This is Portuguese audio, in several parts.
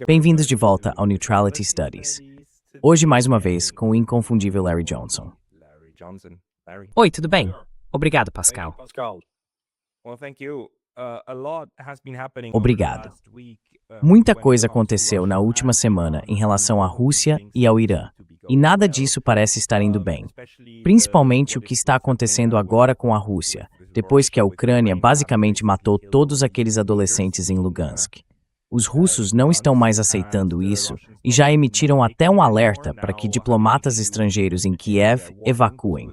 Bem-vindos de volta ao Neutrality Studies. Hoje, mais uma vez, com o inconfundível Larry Johnson. Oi, tudo bem? Obrigado, Pascal. Obrigado. Muita coisa aconteceu na última semana em relação à Rússia e ao Irã, e nada disso parece estar indo bem. Principalmente o que está acontecendo agora com a Rússia, depois que a Ucrânia basicamente matou todos aqueles adolescentes em Lugansk. Os russos não estão mais aceitando isso e já emitiram até um alerta para que diplomatas estrangeiros em Kiev evacuem.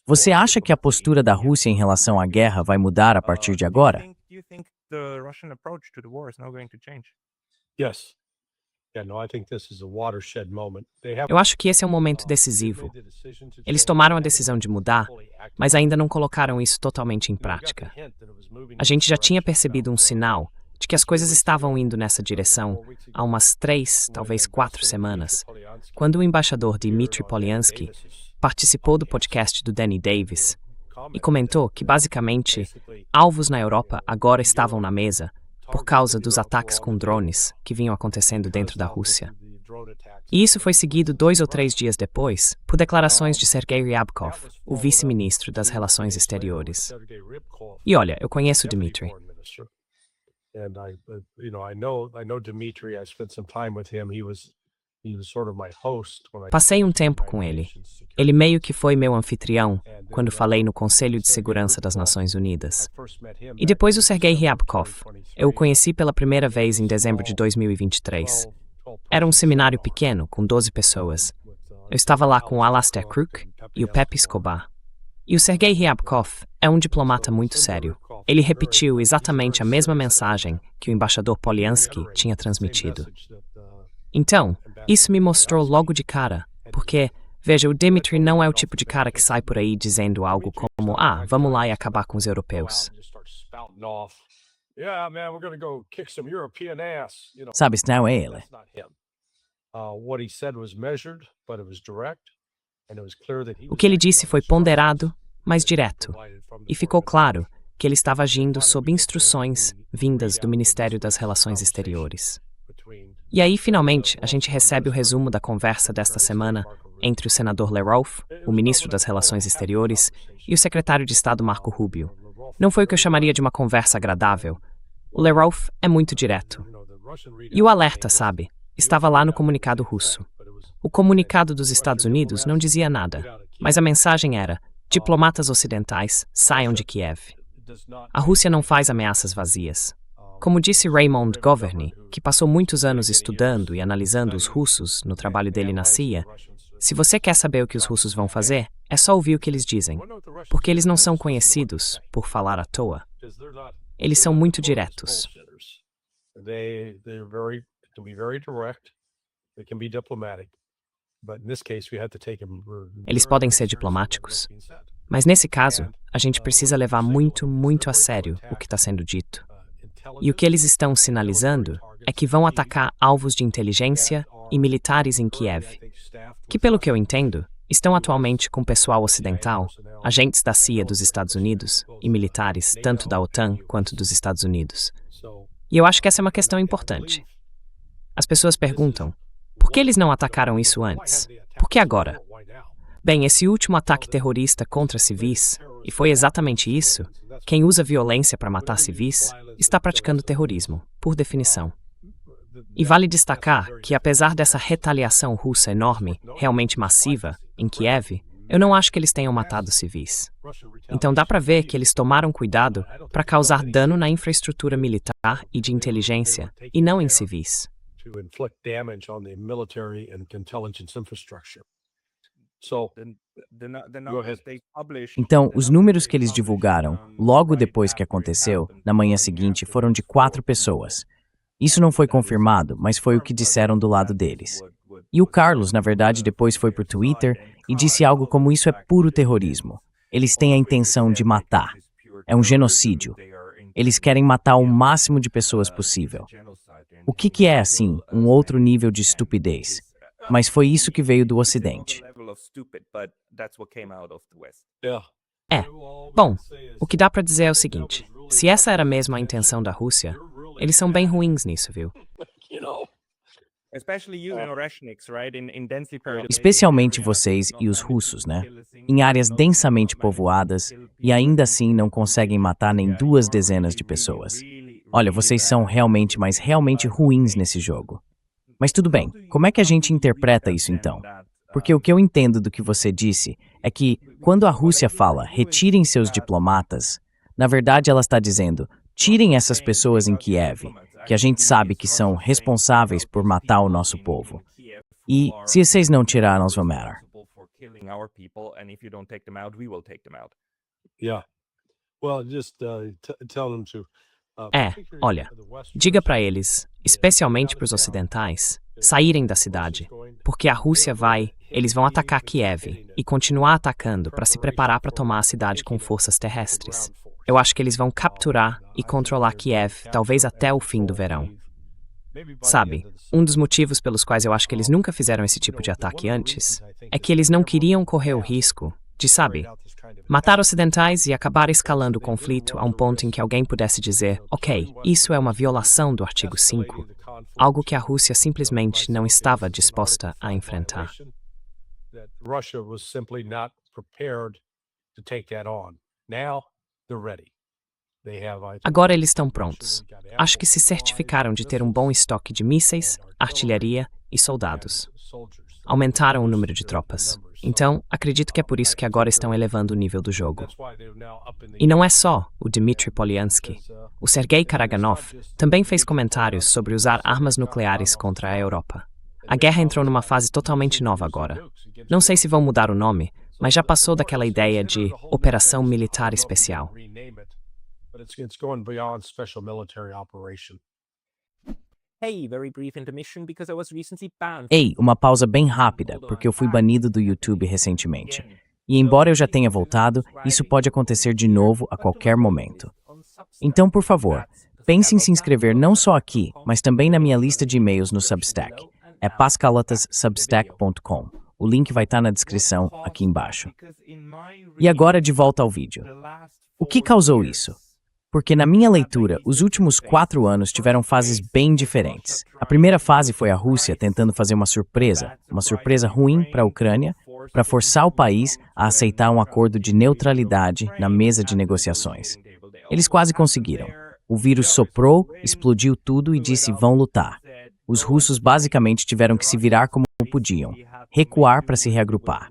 Você acha que a postura da Rússia em relação à guerra vai mudar a partir de agora? Eu acho que esse é um momento decisivo. Eles tomaram a decisão de mudar, mas ainda não colocaram isso totalmente em prática. A gente já tinha percebido um sinal de que as coisas estavam indo nessa direção há umas 3, talvez 4 semanas, quando o embaixador Dmitry Polyansky participou do podcast do Danny Davis e comentou que, basicamente, alvos na Europa agora estavam na mesa por causa dos ataques com drones que vinham acontecendo dentro da Rússia. E isso foi seguido 2 ou 3 dias depois por declarações de Sergei Ryabkov, o vice-ministro das Relações Exteriores. E olha, eu conheço o Dmitry. Passei um tempo com ele. Ele meio que foi meu anfitrião quando falei no Conselho de Segurança das Nações Unidas. E depois o Sergei Ryabkov. Eu o conheci pela primeira vez em dezembro de 2023. Era um seminário pequeno, com 12 pessoas. Eu estava lá com o Alastair Crooke e o Pepe Escobar. E o Sergei Ryabkov é um diplomata muito sério. Ele repetiu exatamente a mesma mensagem que o embaixador Polyansky tinha transmitido. Então, isso me mostrou logo de cara, porque, veja, o Dmitry não é o tipo de cara que sai por aí dizendo algo como vamos lá e acabar com os europeus. Sabe, isso não é ele. O que ele disse foi ponderado, mas direto, e ficou claro que ele estava agindo sob instruções vindas do Ministério das Relações Exteriores. E aí, finalmente, a gente recebe o resumo da conversa desta semana entre o senador Lavrov, o ministro das Relações Exteriores, e o secretário de Estado Marco Rubio. Não foi o que eu chamaria de uma conversa agradável. O Lavrov é muito direto. E o alerta, sabe, estava lá no comunicado russo. O comunicado dos Estados Unidos não dizia nada, mas a mensagem era: diplomatas ocidentais, saiam de Kiev. A Rússia não faz ameaças vazias. Como disse Raymond Governey, que passou muitos anos estudando e analisando os russos no trabalho dele na CIA, se você quer saber o que os russos vão fazer, é só ouvir o que eles dizem, porque eles não são conhecidos por falar à toa. Eles são muito diretos. Eles podem ser diplomáticos, mas nesse caso, a gente precisa levar muito, muito a sério o que está sendo dito. E o que eles estão sinalizando é que vão atacar alvos de inteligência e militares em Kiev, que, pelo que eu entendo, estão atualmente com pessoal ocidental, agentes da CIA dos Estados Unidos e militares tanto da OTAN quanto dos Estados Unidos. E eu acho que essa é uma questão importante. As pessoas perguntam, por que eles não atacaram isso antes? Por que agora? Bem, esse último ataque terrorista contra civis, e foi exatamente isso, quem usa violência para matar civis está praticando terrorismo, por definição. E vale destacar que, apesar dessa retaliação russa enorme, realmente massiva, em Kiev, eu não acho que eles tenham matado civis. Então dá para ver que eles tomaram cuidado para causar dano na infraestrutura militar e de inteligência, e não em civis. Então, os números que eles divulgaram, logo depois que aconteceu, na manhã seguinte, foram de 4 pessoas. Isso não foi confirmado, mas foi o que disseram do lado deles. E o Carlos, na verdade, depois foi por Twitter e disse algo como: isso é puro terrorismo. Eles têm a intenção de matar. É um genocídio. Eles querem matar o máximo de pessoas possível. O que é, assim, um outro nível de estupidez? Mas foi isso que veio do Ocidente. Bom, o que dá pra dizer é o seguinte: se essa era mesmo a intenção da Rússia, eles são bem ruins nisso, viu? Especialmente vocês e os russos, né? Em áreas densamente povoadas e ainda assim não conseguem matar nem 2 dezenas de pessoas. Olha, vocês são realmente, mas realmente ruins nesse jogo. Mas tudo bem, como é que a gente interpreta isso então? Porque o que eu entendo do que você disse é que, quando a Rússia fala retirem seus diplomatas, na verdade ela está dizendo tirem essas pessoas em Kiev, que a gente sabe que são responsáveis por matar o nosso povo. E se vocês não tiraram, nós vamos matar. Olha, diga para eles, especialmente para os ocidentais, saírem da cidade, porque a Rússia eles vão atacar Kiev e continuar atacando para se preparar para tomar a cidade com forças terrestres. Eu acho que eles vão capturar e controlar Kiev, talvez até o fim do verão. Sabe, um dos motivos pelos quais eu acho que eles nunca fizeram esse tipo de ataque antes é que eles não queriam correr o risco de, matar ocidentais e acabar escalando o conflito a um ponto em que alguém pudesse dizer, ok, isso é uma violação do artigo 5, algo que a Rússia simplesmente não estava disposta a enfrentar. Agora eles estão prontos. Acho que se certificaram de ter um bom estoque de mísseis, artilharia e soldados. Aumentaram o número de tropas. Então, acredito que é por isso que agora estão elevando o nível do jogo. E não é só o Dmitry Polyansky. O Sergei Karaganov também fez comentários sobre usar armas nucleares contra a Europa. A guerra entrou numa fase totalmente nova agora. Não sei se vão mudar o nome, mas já passou daquela ideia de Operação Militar Especial. Ei, uma pausa bem rápida, porque eu fui banido do YouTube recentemente. E embora eu já tenha voltado, isso pode acontecer de novo a qualquer momento. Então, por favor, pense em se inscrever não só aqui, mas também na minha lista de e-mails no Substack. É pascalotassubstack.com. O link vai estar na descrição aqui embaixo. E agora de volta ao vídeo. O que causou isso? Porque na minha leitura, os últimos 4 anos tiveram fases bem diferentes. A primeira fase foi a Rússia tentando fazer uma surpresa ruim para a Ucrânia, para forçar o país a aceitar um acordo de neutralidade na mesa de negociações. Eles quase conseguiram. O vírus soprou, explodiu tudo e disse vão lutar. Os russos basicamente tiveram que se virar como podiam, recuar para se reagrupar.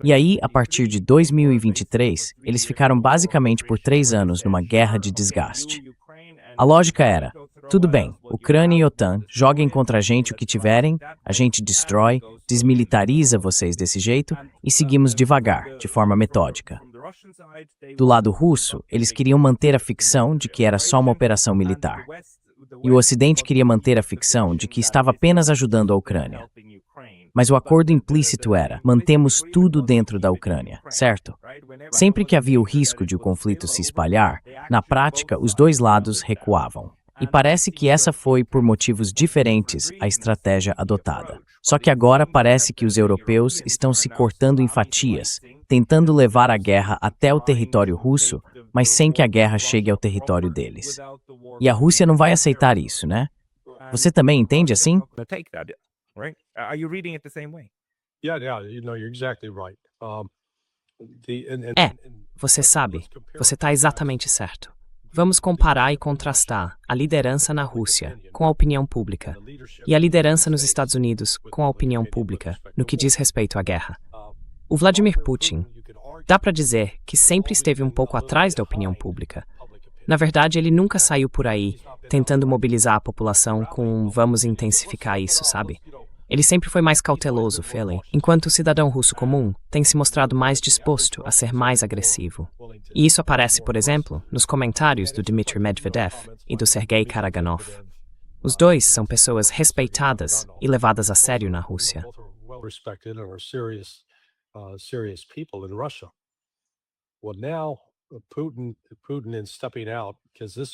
E aí, a partir de 2023, eles ficaram basicamente por 3 anos numa guerra de desgaste. A lógica era, tudo bem, Ucrânia e OTAN, joguem contra a gente o que tiverem, a gente destrói, desmilitariza vocês desse jeito e seguimos devagar, de forma metódica. Do lado russo, eles queriam manter a ficção de que era só uma operação militar. E o Ocidente queria manter a ficção de que estava apenas ajudando a Ucrânia. Mas o acordo implícito era, mantemos tudo dentro da Ucrânia, certo? Sempre que havia o risco de o conflito se espalhar, na prática, os 2 lados recuavam. E parece que essa foi, por motivos diferentes, a estratégia adotada. Só que agora parece que os europeus estão se cortando em fatias, tentando levar a guerra até o território russo, mas sem que a guerra chegue ao território deles. E a Rússia não vai aceitar isso, né? Você também entende assim? Right? Are you reading it the same way? You're exactly right. Você sabe, você está exatamente certo. Vamos comparar e contrastar a liderança na Rússia com a opinião pública e a liderança nos Estados Unidos com a opinião pública no que diz respeito à guerra. O Vladimir Putin, dá para dizer que sempre esteve um pouco atrás da opinião pública. Na verdade, ele nunca saiu por aí tentando mobilizar a população com vamos intensificar isso, sabe? Ele sempre foi mais cauteloso, enquanto o cidadão russo comum tem se mostrado mais disposto a ser mais agressivo. E isso aparece, por exemplo, nos comentários do Dmitry Medvedev e do Sergei Karaganov. Os dois são pessoas respeitadas e levadas a sério na Rússia.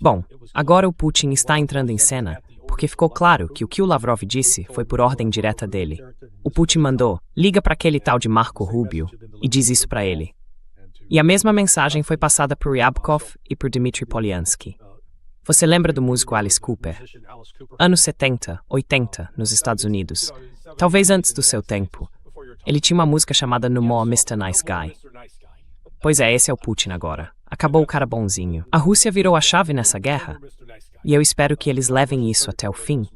Bom, agora o Putin está entrando em cena porque ficou claro que o que o Lavrov disse foi por ordem direta dele. O Putin mandou, liga para aquele tal de Marco Rubio e diz isso para ele. E a mesma mensagem foi passada por Ryabkov e por Dmitry Polyansky. Você lembra do músico Alice Cooper? Anos 70, 80, nos Estados Unidos. Talvez antes do seu tempo. Ele tinha uma música chamada No More Mr. Nice Guy. Pois é, esse é o Putin agora. Acabou o cara bonzinho. A Rússia virou a chave nessa guerra. E eu espero que eles levem isso até o fim.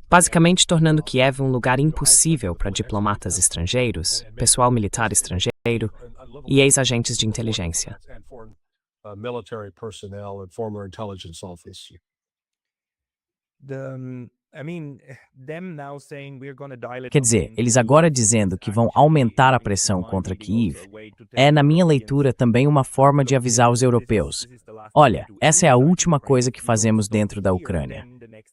Basicamente tornando Kiev um lugar impossível para diplomatas estrangeiros, pessoal militar estrangeiro e ex-agentes de inteligência. Military personnel and former intelligence officers. Quer dizer, eles agora dizendo que vão aumentar a pressão contra Kiev, é, na minha leitura, também uma forma de avisar os europeus. Olha, essa é a última coisa que fazemos dentro da Ucrânia.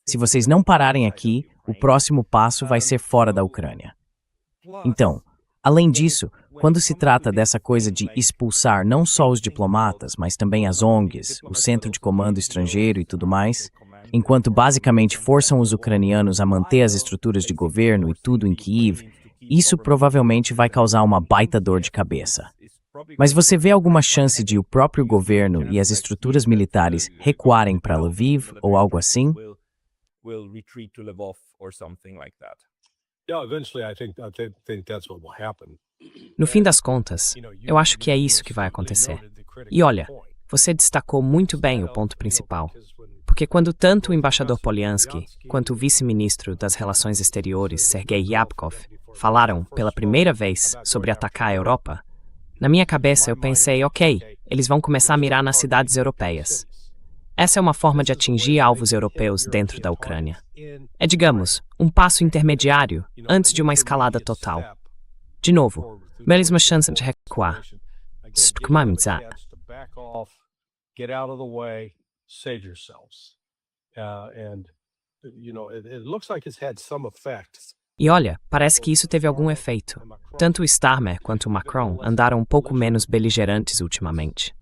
Se vocês não pararem aqui, o próximo passo vai ser fora da Ucrânia. Então, além disso, quando se trata dessa coisa de expulsar não só os diplomatas, mas também as ONGs, o Centro de Comando Estrangeiro e tudo mais, enquanto basicamente forçam os ucranianos a manter as estruturas de governo e tudo em Kiev, isso provavelmente vai causar uma baita dor de cabeça. Mas você vê alguma chance de o próprio governo e as estruturas militares recuarem para Lviv ou algo assim? Yeah, eventually I think that's what will happen. No fim das contas, eu acho que é isso que vai acontecer. E olha, você destacou muito bem o ponto principal. Porque quando tanto o embaixador Polyansky quanto o vice-ministro das Relações Exteriores, Sergei Ryabkov, falaram pela primeira vez sobre atacar a Europa, na minha cabeça eu pensei, ok, eles vão começar a mirar nas cidades europeias. Essa é uma forma de atingir alvos europeus dentro da Ucrânia. É, digamos, um passo intermediário antes de uma escalada total. De novo, mesma chance de recuar. Get out of the way, save yourselves. And, it looks like it's had some effect. E olha, parece que isso teve algum efeito. Tanto o Starmer quanto o Macron andaram um pouco menos beligerantes ultimamente.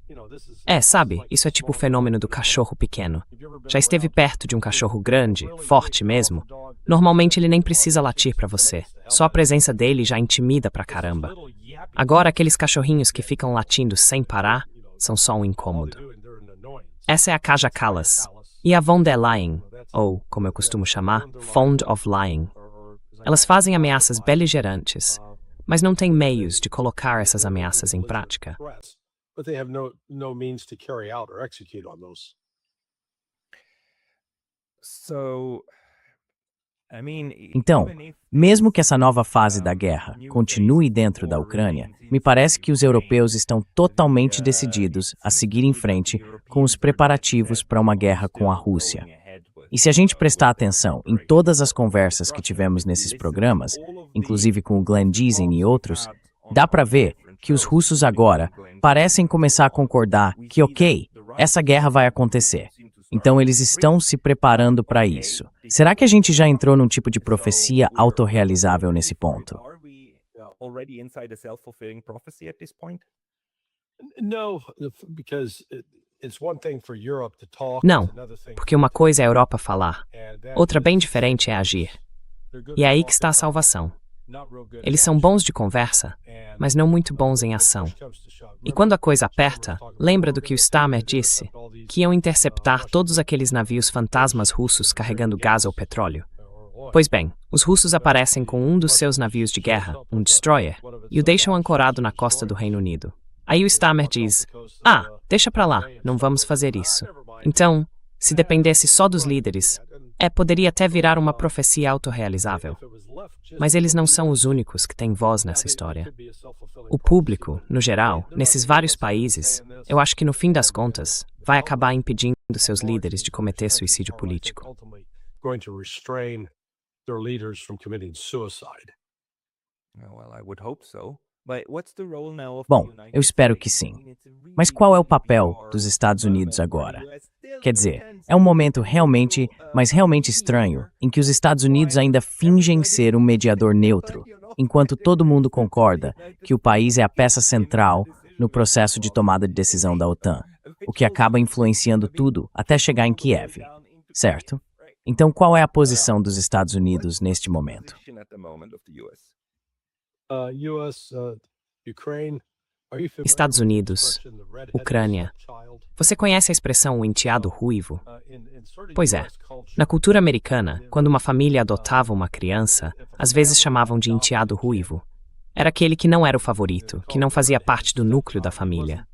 Sabe, isso é tipo o fenômeno do cachorro pequeno. Já esteve perto de um cachorro grande, forte mesmo? Normalmente ele nem precisa latir pra você. Só a presença dele já intimida pra caramba. Agora aqueles cachorrinhos que ficam latindo sem parar são só um incômodo. Essa é a Kaja Kallas. E a von der Leyen, ou, como eu costumo chamar, Fond of Lying. Elas fazem ameaças beligerantes, mas não têm meios de colocar essas ameaças em prática. Então, mesmo que essa nova fase da guerra continue dentro da Ucrânia, me parece que os europeus estão totalmente decididos a seguir em frente com os preparativos para uma guerra com a Rússia. E se a gente prestar atenção em todas as conversas que tivemos nesses programas, inclusive com o Glenn Giesen e outros, dá para ver que os russos agora parecem começar a concordar que, ok, essa guerra vai acontecer. Então eles estão se preparando para isso. Será que a gente já entrou num tipo de profecia autorrealizável nesse ponto? Não, porque uma coisa é a Europa falar, outra bem diferente é agir. E é aí que está a salvação. Eles são bons de conversa, mas não muito bons em ação. E quando a coisa aperta, lembra do que o Starmer disse, que iam interceptar todos aqueles navios fantasmas russos carregando gás ou petróleo. Pois bem, os russos aparecem com um dos seus navios de guerra, um destroyer, e o deixam ancorado na costa do Reino Unido. Aí o Starmer diz, deixa pra lá, não vamos fazer isso. Então, se dependesse só dos líderes, poderia até virar uma profecia autorrealizável. Mas eles não são os únicos que têm voz nessa história. O público, no geral, nesses vários países, eu acho que no fim das contas, vai acabar impedindo seus líderes de cometer suicídio político. Bom, eu espero que sim. Mas qual é o papel dos Estados Unidos agora? Quer dizer, é um momento realmente estranho, em que os Estados Unidos ainda fingem ser um mediador neutro, enquanto todo mundo concorda que o país é a peça central no processo de tomada de decisão da OTAN, o que acaba influenciando tudo até chegar em Kiev, certo? Então, qual é a posição dos Estados Unidos neste momento? US, Ukraine, Estados Unidos, Ucrânia. Você conhece a expressão o enteado ruivo? Pois é. Na cultura americana, quando uma família adotava uma criança, às vezes chamavam de enteado ruivo. Era aquele que não era o favorito, que não fazia parte do núcleo da família.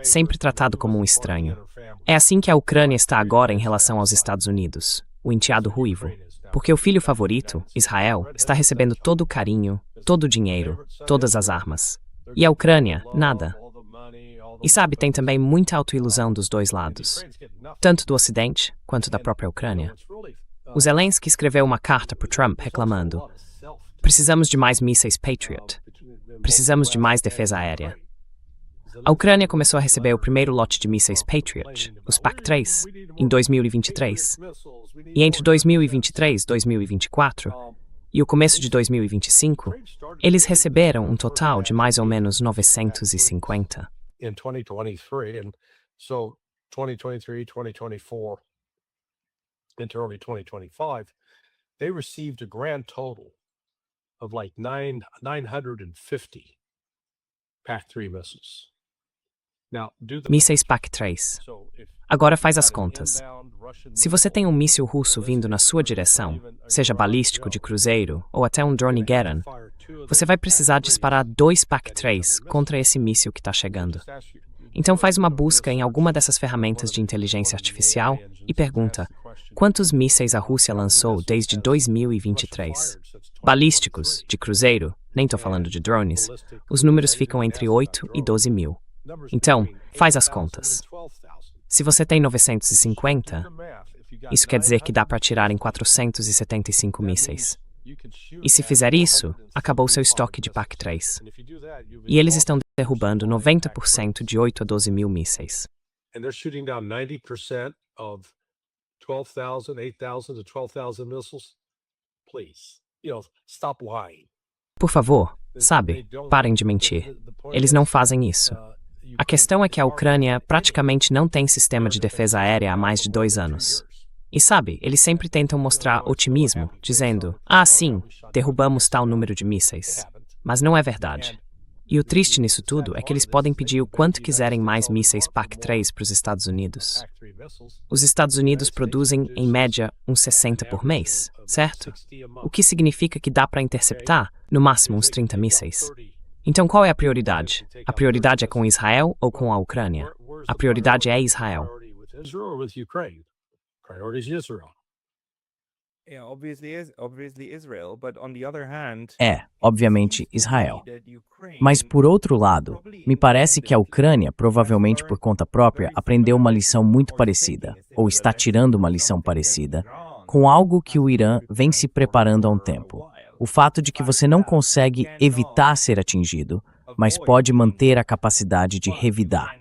Sempre tratado como um estranho. É assim que a Ucrânia está agora em relação aos Estados Unidos, o enteado ruivo. Porque o filho favorito, Israel, está recebendo todo o carinho, todo o dinheiro, todas as armas. E a Ucrânia, nada. E sabe, tem também muita autoilusão dos dois lados, tanto do Ocidente quanto da própria Ucrânia. O Zelensky escreveu uma carta para Trump reclamando: precisamos de mais mísseis Patriot. Precisamos de mais defesa aérea. A Ucrânia começou a receber o primeiro lote de mísseis Patriot, os PAC-3, em 2023. E entre 2023 e 2024, e o começo de 2025, eles receberam um total de mais ou menos 950. In 2023, and so 2023, 2024, into early 2025, they received a grand total of like 950 PAC-3 missiles. Now, do the Mísseis PAC-3. Agora faz as contas. Se você tem um míssil russo vindo na sua direção, seja balístico, de cruzeiro ou até um drone Geran, você vai precisar disparar 2 PAC-3 contra esse míssil que está chegando. Então faz uma busca em alguma dessas ferramentas de inteligência artificial e pergunta: quantos mísseis a Rússia lançou desde 2023? Balísticos, de cruzeiro, nem estou falando de drones, os números ficam entre 8 e 12 mil. Então, faz as contas. Se você tem 950, isso quer dizer que dá para atirar em 475 mísseis. E se fizer isso, acabou seu estoque de PAC-3. E eles estão derrubando 90% de 8 a 12 mil mísseis. and they're shooting down 90% of 12,000, 8,000 to 12,000 missiles. Please, stop lying. Por favor, sabe, parem de mentir. Eles não fazem isso. A questão é que a Ucrânia praticamente não tem sistema de defesa aérea há mais de 2 anos. E sabe, eles sempre tentam mostrar otimismo, dizendo: sim, derrubamos tal número de mísseis. Mas não é verdade. E o triste nisso tudo é que eles podem pedir o quanto quiserem mais mísseis PAC-3 para os Estados Unidos. Os Estados Unidos produzem, em média, uns 60 por mês, certo? O que significa que dá para interceptar, no máximo, uns 30 mísseis. Então qual é a prioridade? A prioridade é com Israel ou com a Ucrânia? A prioridade é Israel. Obviamente, Israel. Mas, por outro lado, me parece que a Ucrânia, provavelmente por conta própria, aprendeu uma lição muito parecida, ou está tirando uma lição parecida, com algo que o Irã vem se preparando há um tempo. O fato de que você não consegue evitar ser atingido, mas pode manter a capacidade de revidar.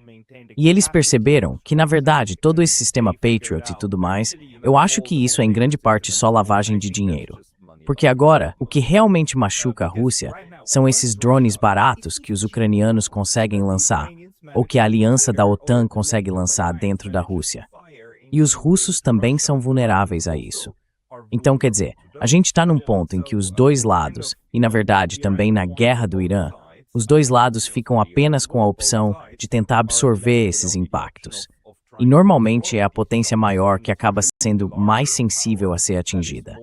E eles perceberam que, na verdade, todo esse sistema Patriot e tudo mais, eu acho que isso é em grande parte só lavagem de dinheiro. Porque agora, o que realmente machuca a Rússia são esses drones baratos que os ucranianos conseguem lançar, ou que a aliança da OTAN consegue lançar dentro da Rússia. E os russos também são vulneráveis a isso. Então, quer dizer, a gente está num ponto em que os dois lados, e na verdade também na guerra do Irã, os dois lados ficam apenas com a opção de tentar absorver esses impactos. E normalmente é a potência maior que acaba sendo mais sensível a ser atingida.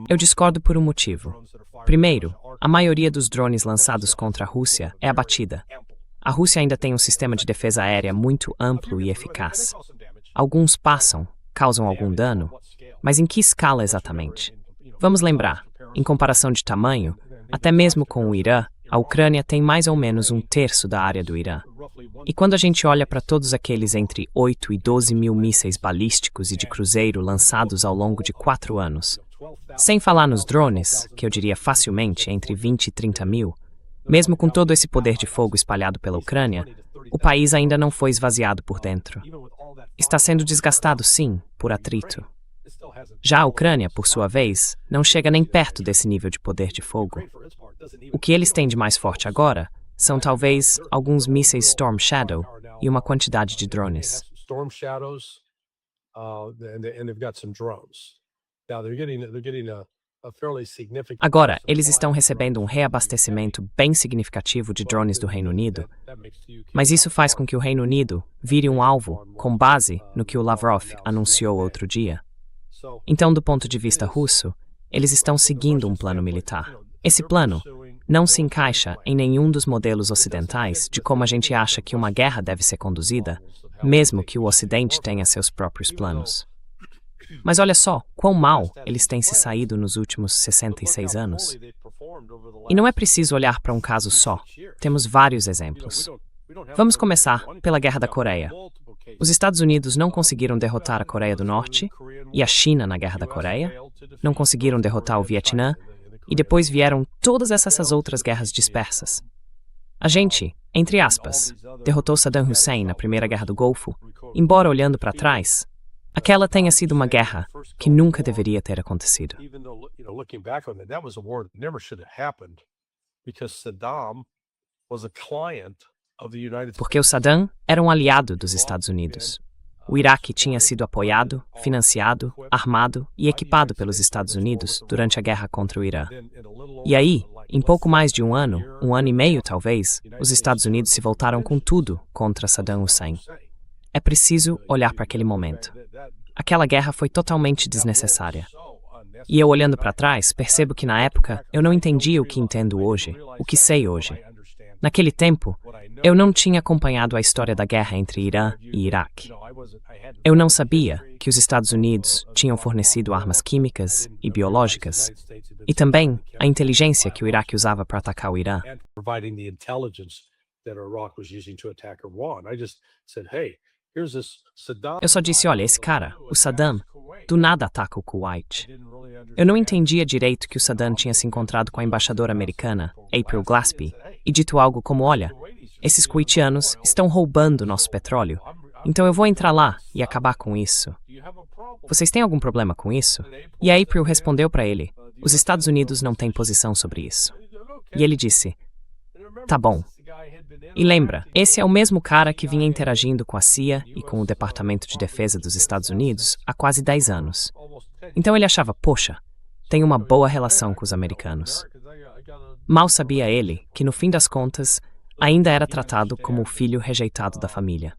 Eu discordo por um motivo. Primeiro, a maioria dos drones lançados contra a Rússia é abatida. A Rússia ainda tem um sistema de defesa aérea muito amplo e eficaz. Alguns passam, causam algum dano, mas em que escala exatamente? Vamos lembrar, em comparação de tamanho, até mesmo com o Irã, a Ucrânia tem mais ou menos 1/3 da área do Irã. E quando a gente olha para todos aqueles entre 8 e 12 mil mísseis balísticos e de cruzeiro lançados ao longo de 4 anos, sem falar nos drones, que eu diria facilmente entre 20 e 30 mil, mesmo com todo esse poder de fogo espalhado pela Ucrânia, o país ainda não foi esvaziado por dentro. Está sendo desgastado, sim, por atrito. Já a Ucrânia, por sua vez, não chega nem perto desse nível de poder de fogo. O que eles têm de mais forte agora são talvez alguns mísseis Storm Shadow e uma quantidade de drones. and they've got some drones. Now they're getting a fairly significant. Agora, eles estão recebendo um reabastecimento bem significativo de drones do Reino Unido, mas isso faz com que o Reino Unido vire um alvo com base no que o Lavrov anunciou outro dia. Então, do ponto de vista russo, eles estão seguindo um plano militar. Esse plano não se encaixa em nenhum dos modelos ocidentais de como a gente acha que uma guerra deve ser conduzida, mesmo que o Ocidente tenha seus próprios planos. Mas olha só quão mal eles têm se saído nos últimos 66 anos. E não é preciso olhar para um caso só. Temos vários exemplos. Vamos começar pela Guerra da Coreia. Os Estados Unidos não conseguiram derrotar a Coreia do Norte e a China na Guerra da Coreia, não conseguiram derrotar o Vietnã, e depois vieram todas essas outras guerras dispersas. A gente, entre aspas, derrotou Saddam Hussein na Primeira Guerra do Golfo, embora olhando para trás, aquela tenha sido uma guerra que nunca deveria ter acontecido. Porque o Saddam era um aliado dos Estados Unidos. O Iraque tinha sido apoiado, financiado, armado e equipado pelos Estados Unidos durante a guerra contra o Irã. E aí, em pouco mais de um ano e meio talvez, os Estados Unidos se voltaram com tudo contra Saddam Hussein. É preciso olhar para aquele momento. Aquela guerra foi totalmente desnecessária. E eu olhando para trás, percebo que na época eu não entendia o que entendo hoje, o que sei hoje. Naquele tempo, eu não tinha acompanhado a história da guerra entre Irã e Iraque. Eu não sabia que os Estados Unidos tinham fornecido armas químicas e biológicas, e também a inteligência que o Iraque usava para atacar o Irã. Eu só disse, olha, esse cara, o Saddam, do nada ataca o Kuwait. Eu não entendia direito que o Saddam tinha se encontrado com a embaixadora americana, April Glaspie, e dito algo como, olha, esses kuwaitianos estão roubando nosso petróleo, então eu vou entrar lá e acabar com isso. Vocês têm algum problema com isso? E a April respondeu para ele, os Estados Unidos não têm posição sobre isso. E ele disse, tá bom. E lembra, esse é o mesmo cara que vinha interagindo com a CIA e com o Departamento de Defesa dos Estados Unidos há quase 10 anos. Então ele achava, poxa, tem uma boa relação com os americanos. Mal sabia ele que, no fim das contas, ainda era tratado como o filho rejeitado da família.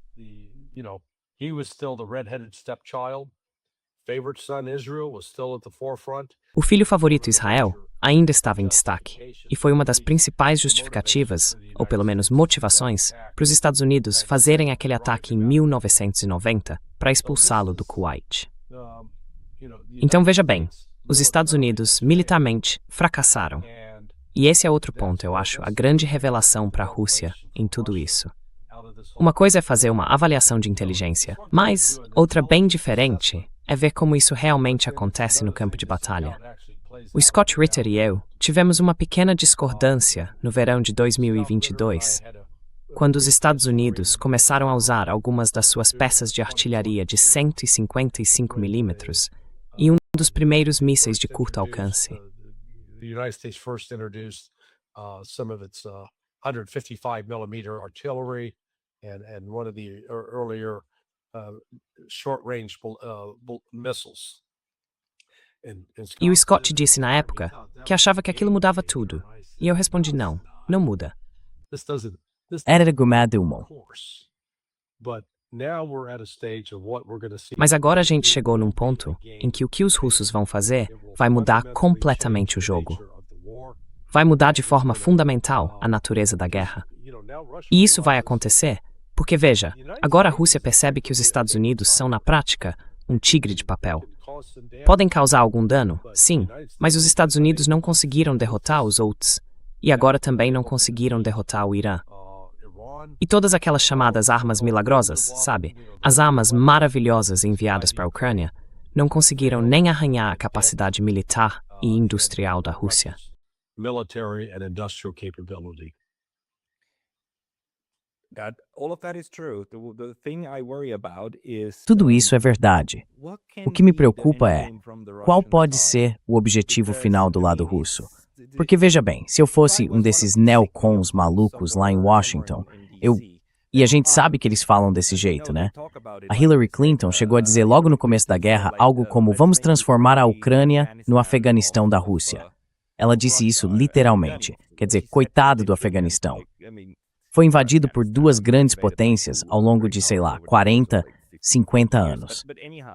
O filho favorito Israel ainda estava em destaque, e foi uma das principais justificativas, ou pelo menos motivações, para os Estados Unidos fazerem aquele ataque em 1990 para expulsá-lo do Kuwait. Então veja bem, os Estados Unidos militarmente fracassaram. E esse é outro ponto, eu acho, a grande revelação para a Rússia em tudo isso. Uma coisa é fazer uma avaliação de inteligência, mas outra bem diferente é ver como isso realmente acontece no campo de batalha. O Scott Ritter e eu tivemos uma pequena discordância no verão de 2022, quando os Estados Unidos começaram a usar algumas das suas peças de artilharia de 155 milímetros e um dos primeiros mísseis de curto alcance. The United States first introduced some of its 155mm artillery and one of the earlier short-range missiles. E o Scott disse na época que achava que aquilo mudava tudo. E eu respondi, não muda. Era argumento humano. Mas agora a gente chegou num ponto em que o que os russos vão fazer vai mudar completamente o jogo. Vai mudar de forma fundamental a natureza da guerra. E isso vai acontecer porque, veja, agora a Rússia percebe que os Estados Unidos são, na prática, um tigre de papel. Podem causar algum dano, sim, mas os Estados Unidos não conseguiram derrotar os outros, e agora também não conseguiram derrotar o Irã. E todas aquelas chamadas armas milagrosas, sabe? As armas maravilhosas enviadas para a Ucrânia, não conseguiram nem arranhar a capacidade militar e industrial da Rússia. Military and industrial capability. Tudo isso é verdade. O que me preocupa é qual pode ser o objetivo final do lado russo. Porque veja bem, se eu fosse um desses neocons malucos lá em Washington, E a gente sabe que eles falam desse jeito, né? A Hillary Clinton chegou a dizer logo no começo da guerra algo como vamos transformar a Ucrânia no Afeganistão da Rússia. Ela disse isso literalmente, quer dizer, coitado do Afeganistão. Foi invadido por duas grandes potências ao longo de, sei lá, 40, 50 anos.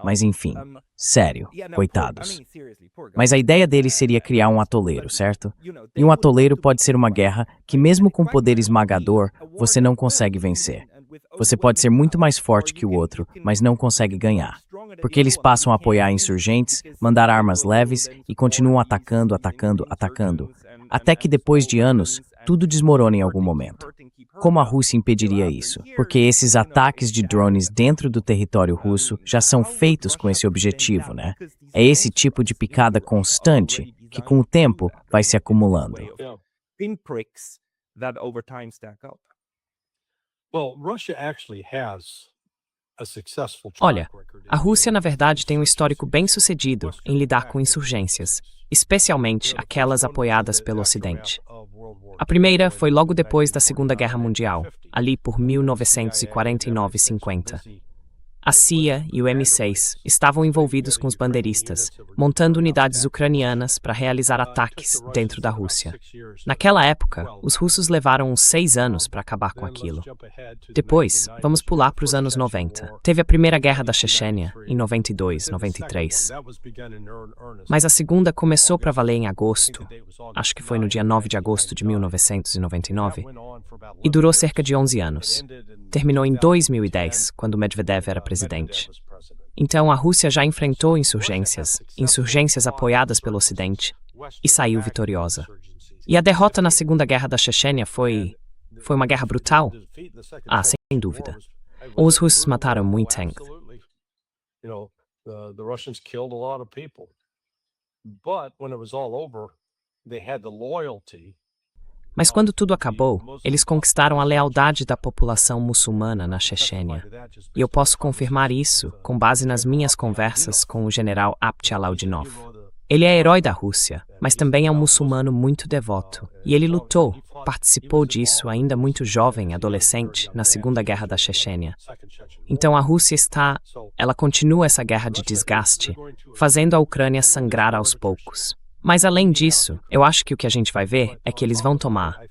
Mas enfim, sério, coitados. Mas a ideia deles seria criar um atoleiro, certo? E um atoleiro pode ser uma guerra que, mesmo com poder esmagador, você não consegue vencer. Você pode ser muito mais forte que o outro, mas não consegue ganhar. Porque eles passam a apoiar insurgentes, mandar armas leves e continuam atacando, atacando, atacando. Até que depois de anos, tudo desmorona em algum momento. Como a Rússia impediria isso? Porque esses ataques de drones dentro do território russo já são feitos com esse objetivo, né? É esse tipo de picada constante que, com o tempo, vai se acumulando. Olha, a Rússia, na verdade, tem um histórico bem-sucedido em lidar com insurgências, especialmente aquelas apoiadas pelo Ocidente. A primeira foi logo depois da Segunda Guerra Mundial, ali por 1949-50. A CIA e o M6 estavam envolvidos com os bandeiristas, montando unidades ucranianas para realizar ataques dentro da Rússia. Naquela época, os russos levaram uns 6 anos para acabar com aquilo. Depois, vamos pular para os anos 90. Teve a Primeira Guerra da Chechênia, em 92, 93. Mas a segunda começou para valer em agosto, acho que foi no dia 9 de agosto de 1999, e durou cerca de 11 anos. Terminou em 2010, quando Medvedev era presidente. Então a Rússia já enfrentou insurgências apoiadas pelo Ocidente, e saiu vitoriosa. E a derrota na Segunda Guerra da Chechênia foi uma guerra brutal? Ah, sem dúvida. Os russos mataram muito gente. Mas quando tudo acabou, eles conquistaram a lealdade da população muçulmana na Chechênia. E eu posso confirmar isso com base nas minhas conversas com o general Abtchalaudinov. Ele é herói da Rússia, mas também é um muçulmano muito devoto. E ele lutou, participou disso ainda muito jovem, adolescente, na Segunda Guerra da Chechênia. Então a Rússia ela continua essa guerra de desgaste, fazendo a Ucrânia sangrar aos poucos. Mas além disso, eu acho que o que a gente vai ver é que eles vão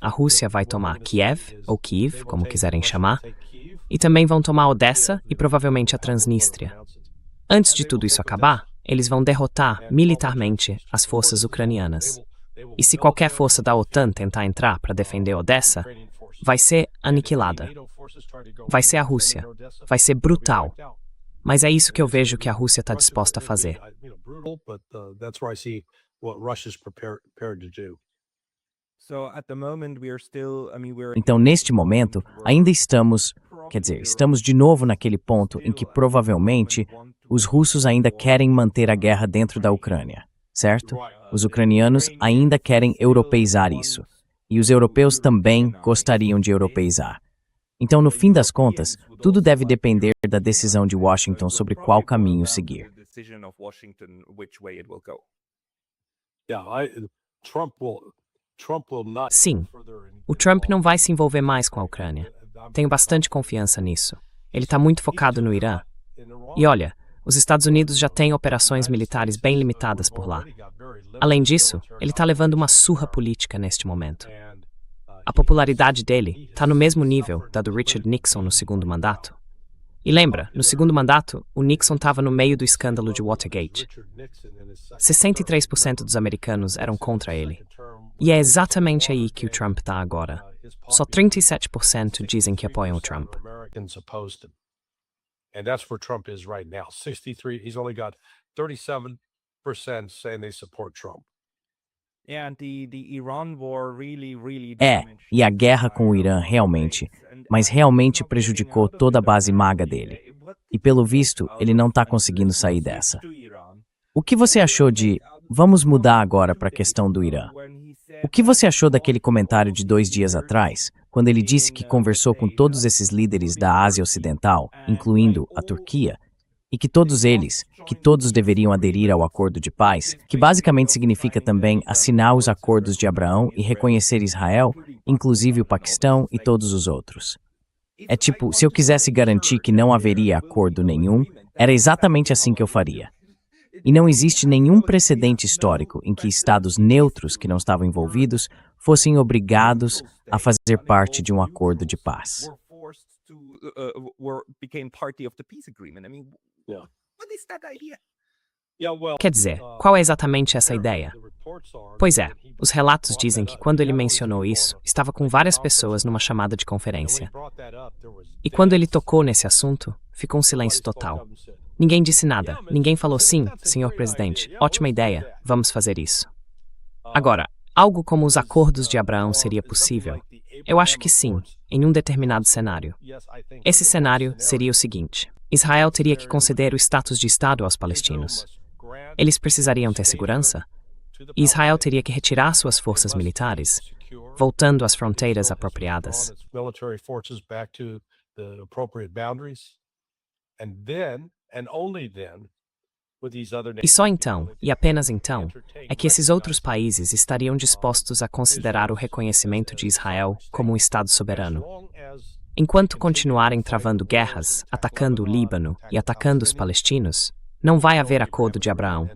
a Rússia vai tomar Kiev, ou Kyiv, como quiserem chamar, e também vão tomar Odessa e provavelmente a Transnistria. Antes de tudo isso acabar, eles vão derrotar militarmente as forças ucranianas. E se qualquer força da OTAN tentar entrar para defender Odessa, vai ser aniquilada. Vai ser a Rússia. Vai ser brutal. Mas é isso que eu vejo que a Rússia está disposta a fazer. Então, neste momento, ainda estamos de novo naquele ponto em que provavelmente os russos ainda querem manter a guerra dentro da Ucrânia, certo? Os ucranianos ainda querem europeizar isso. E os europeus também gostariam de europeizar. Então, no fim das contas, tudo deve depender da decisão de Washington sobre qual caminho seguir. Sim, o Trump não vai se envolver mais com a Ucrânia. Tenho bastante confiança nisso. Ele está muito focado no Irã. E olha, os Estados Unidos já têm operações militares bem limitadas por lá. Além disso, ele está levando uma surra política neste momento. A popularidade dele está no mesmo nível da do Richard Nixon no segundo mandato. E lembra, no segundo mandato, o Nixon estava no meio do escândalo de Watergate. 63% dos americanos eram contra ele. E é exatamente aí que o Trump está agora. Só 37% dizem que apoiam o Trump. And that's where Trump is right now. 63, he's only got 37% saying they support Trump. E a guerra com o Irã realmente prejudicou toda a base maga dele. E pelo visto, ele não está conseguindo sair dessa. O que você achou de vamos mudar agora para a questão do Irã? O que você achou daquele comentário de 2 dias atrás, quando ele disse que conversou com todos esses líderes da Ásia Ocidental, incluindo a Turquia, e que todos deveriam aderir ao acordo de paz, que basicamente significa também assinar os acordos de Abraão e reconhecer Israel, inclusive o Paquistão e todos os outros? É tipo, se eu quisesse garantir que não haveria acordo nenhum, era exatamente assim que eu faria. E não existe nenhum precedente histórico em que estados neutros que não estavam envolvidos fossem obrigados a fazer parte de um acordo de paz. Quer dizer, qual é exatamente essa ideia? Pois é, os relatos dizem que quando ele mencionou isso, estava com várias pessoas numa chamada de conferência. E quando ele tocou nesse assunto, ficou um silêncio total. Ninguém disse nada, ninguém falou sim, senhor presidente, ótima ideia, vamos fazer isso. Agora, algo como os acordos de Abraão seria possível? Eu acho que sim, em um determinado cenário. Esse cenário seria o seguinte: Israel teria que conceder o status de Estado aos palestinos. Eles precisariam ter segurança, e Israel teria que retirar suas forças militares, voltando às fronteiras apropriadas. E só então, e apenas então, é que esses outros países estariam dispostos a considerar o reconhecimento de Israel como um Estado soberano. Enquanto continuarem travando guerras, atacando o Líbano e atacando os palestinos, não vai haver acordo de Abraão.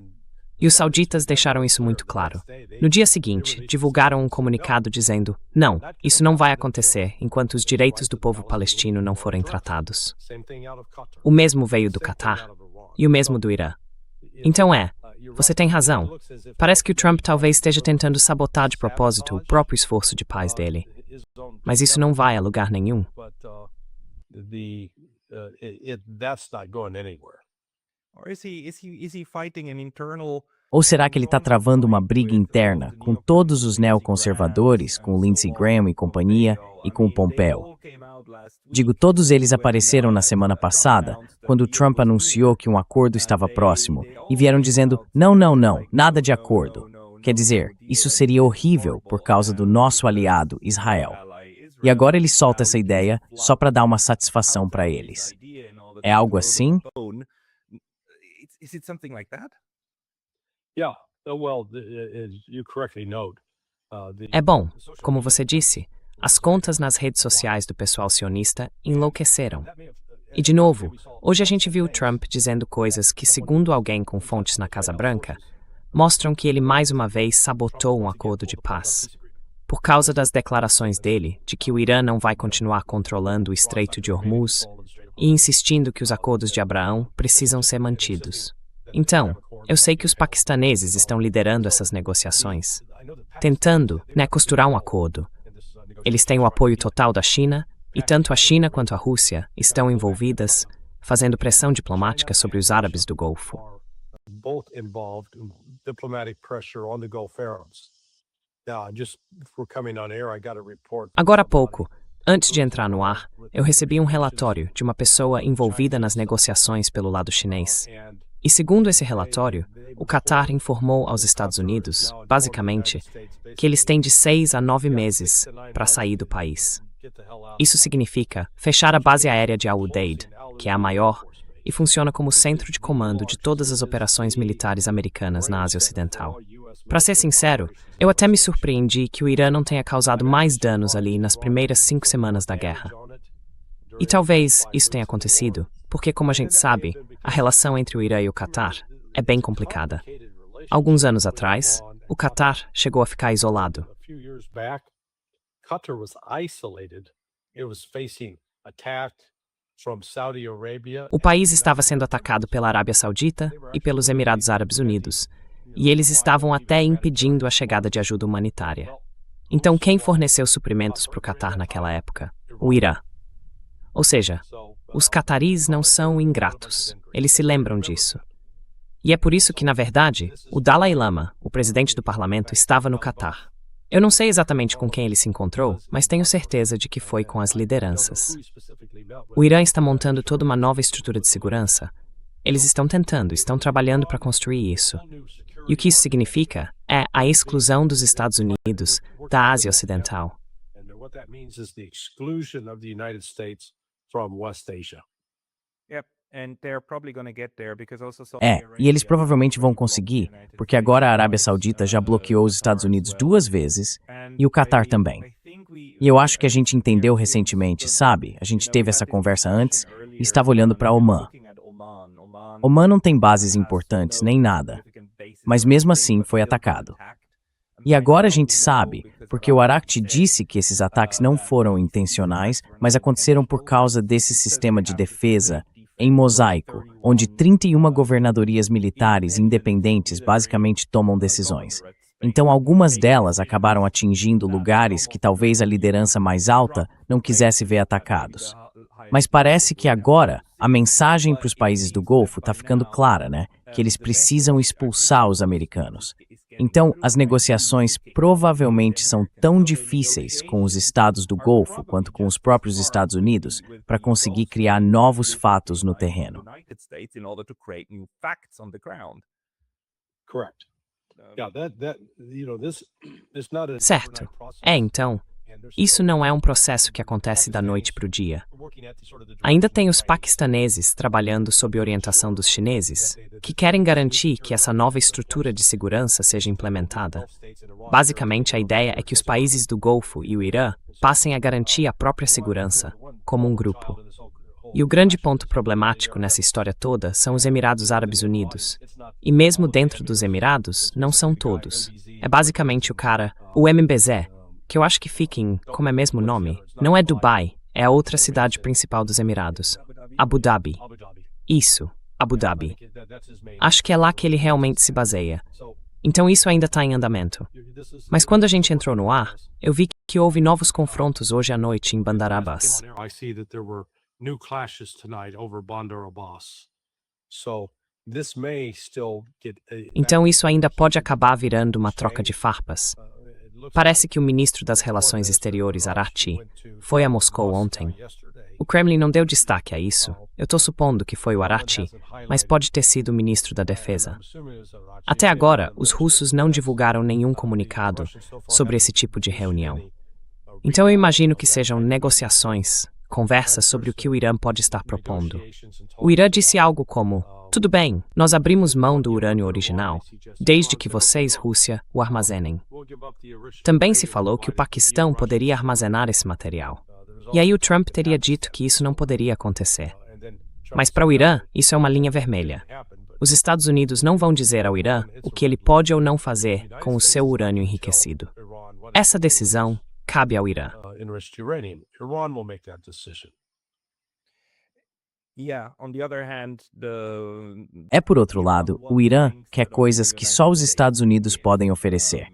E os sauditas deixaram isso muito claro. No dia seguinte, divulgaram um comunicado dizendo: não, isso não vai acontecer enquanto os direitos do povo palestino não forem tratados. O mesmo veio do Catar e o mesmo do Irã. Então você tem razão. Parece que o Trump talvez esteja tentando sabotar de propósito o próprio esforço de paz dele. Mas isso não vai a lugar nenhum. Ou será que ele está travando uma briga interna com todos os neoconservadores, com o Lindsey Graham e companhia, e com o Pompeo? Digo, todos eles apareceram na semana passada, quando o Trump anunciou que um acordo estava próximo, e vieram dizendo, não, nada de acordo. Quer dizer, isso seria horrível por causa do nosso aliado, Israel. E agora ele solta essa ideia só para dar uma satisfação para eles. É algo assim? É bom, como você disse, as contas nas redes sociais do pessoal sionista enlouqueceram. E de novo, hoje a gente viu Trump dizendo coisas que, segundo alguém com fontes na Casa Branca, mostram que ele mais uma vez sabotou um acordo de paz. Por causa das declarações dele de que o Irã não vai continuar controlando o Estreito de Hormuz e insistindo que os acordos de Abraão precisam ser mantidos. Então, eu sei que os paquistaneses estão liderando essas negociações, tentando, costurar um acordo. Eles têm o apoio total da China, e tanto a China quanto a Rússia estão envolvidas, fazendo pressão diplomática sobre os árabes do Golfo. Agora há pouco, antes de entrar no ar, eu recebi um relatório de uma pessoa envolvida nas negociações pelo lado chinês. E segundo esse relatório, o Catar informou aos Estados Unidos, basicamente, que eles têm de 6 a 9 meses para sair do país. Isso significa fechar a base aérea de Al Udeid, que é a maior, e funciona como centro de comando de todas as operações militares americanas na Ásia Ocidental. Para ser sincero, eu até me surpreendi que o Irã não tenha causado mais danos ali nas primeiras 5 semanas da guerra. E talvez isso tenha acontecido porque, como a gente sabe, a relação entre o Irã e o Catar é bem complicada. Alguns anos atrás, o Catar chegou a ficar isolado. O país estava sendo atacado pela Arábia Saudita e pelos Emirados Árabes Unidos, e eles estavam até impedindo a chegada de ajuda humanitária. Então, quem forneceu suprimentos para o Catar naquela época? O Irã. Ou seja, os cataris não são ingratos. Eles se lembram disso. E é por isso que, na verdade, o Dalai Lama, o presidente do parlamento, estava no Catar. Eu não sei exatamente com quem ele se encontrou, mas tenho certeza de que foi com as lideranças. O Irã está montando toda uma nova estrutura de segurança. Eles estão trabalhando para construir isso. E o que isso significa é a exclusão dos Estados Unidos da Ásia Ocidental. E eles provavelmente vão conseguir, porque agora a Arábia Saudita já bloqueou os Estados Unidos 2 vezes, e o Catar também. E eu acho que a gente entendeu recentemente, sabe? A gente teve essa conversa antes e estava olhando para Oman. Oman não tem bases importantes nem nada, mas mesmo assim foi atacado. E agora a gente sabe, porque o Arakchi disse que esses ataques não foram intencionais, mas aconteceram por causa desse sistema de defesa em mosaico, onde 31 governadorias militares independentes basicamente tomam decisões. Então, algumas delas acabaram atingindo lugares que talvez a liderança mais alta não quisesse ver atacados. Mas parece que agora a mensagem para os países do Golfo está ficando clara, né? Que eles precisam expulsar os americanos. Então, as negociações provavelmente são tão difíceis com os estados do Golfo quanto com os próprios Estados Unidos para conseguir criar novos fatos no terreno. Certo. Então, isso não é um processo que acontece da noite para o dia. Ainda tem os paquistaneses trabalhando sob orientação dos chineses, que querem garantir que essa nova estrutura de segurança seja implementada. Basicamente, a ideia é que os países do Golfo e o Irã passem a garantir a própria segurança, como um grupo. E o grande ponto problemático nessa história toda são os Emirados Árabes Unidos. E mesmo dentro dos Emirados, não são todos. É basicamente o MBZ, que eu acho que fica em, como é mesmo o nome, não é Dubai, é a outra cidade principal dos Emirados, Abu Dhabi. Isso, Abu Dhabi. Acho que é lá que ele realmente se baseia. Então isso ainda está em andamento. Mas quando a gente entrou no ar, eu vi que houve novos confrontos hoje à noite em Bandar Abbas. Então isso ainda pode acabar virando uma troca de farpas. Parece que o ministro das Relações Exteriores, Arakchi, foi a Moscou ontem. O Kremlin não deu destaque a isso. Eu estou supondo que foi o Arakchi, mas pode ter sido o ministro da Defesa. Até agora, os russos não divulgaram nenhum comunicado sobre esse tipo de reunião. Então eu imagino que sejam negociações, conversas sobre o que o Irã pode estar propondo. O Irã disse algo como: tudo bem, nós abrimos mão do urânio original, desde que vocês, Rússia, o armazenem. Também se falou que o Paquistão poderia armazenar esse material. E aí o Trump teria dito que isso não poderia acontecer. Mas para o Irã, isso é uma linha vermelha. Os Estados Unidos não vão dizer ao Irã o que ele pode ou não fazer com o seu urânio enriquecido. Essa decisão cabe ao Irã. Por outro lado, o Irã quer coisas que só os Estados Unidos podem oferecer.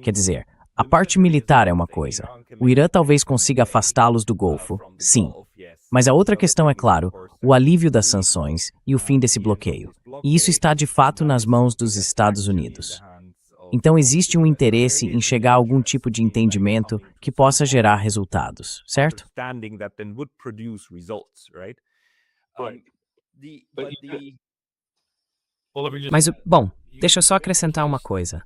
Quer dizer, a parte militar é uma coisa. O Irã talvez consiga afastá-los do Golfo, sim. Mas a outra questão é, claro, o alívio das sanções e o fim desse bloqueio. E isso está de fato nas mãos dos Estados Unidos. Então existe um interesse em chegar a algum tipo de entendimento que possa gerar resultados, certo? Mas, bom, deixa eu só acrescentar uma coisa.